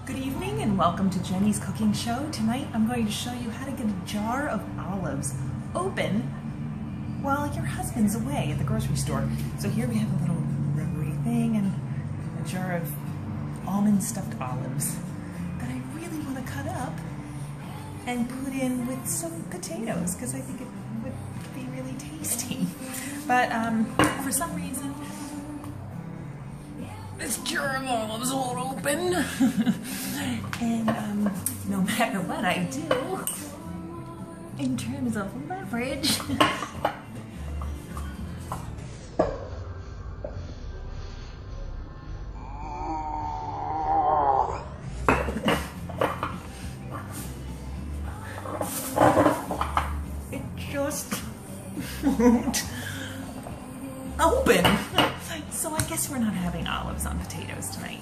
Good evening and welcome to Jenny's Cooking Show. Tonight I'm going to show you how to get a jar of olives open while your husband's away at the grocery store. So here we have a little rubbery thing and a jar of almond stuffed olives that I really want to cut up and put in with some potatoes because I think it would be really tasty. But for some reason, this jar of olives won't open. And no matter what I do, in terms of leverage, it just won't open. So I guess we're not having olives on potatoes tonight.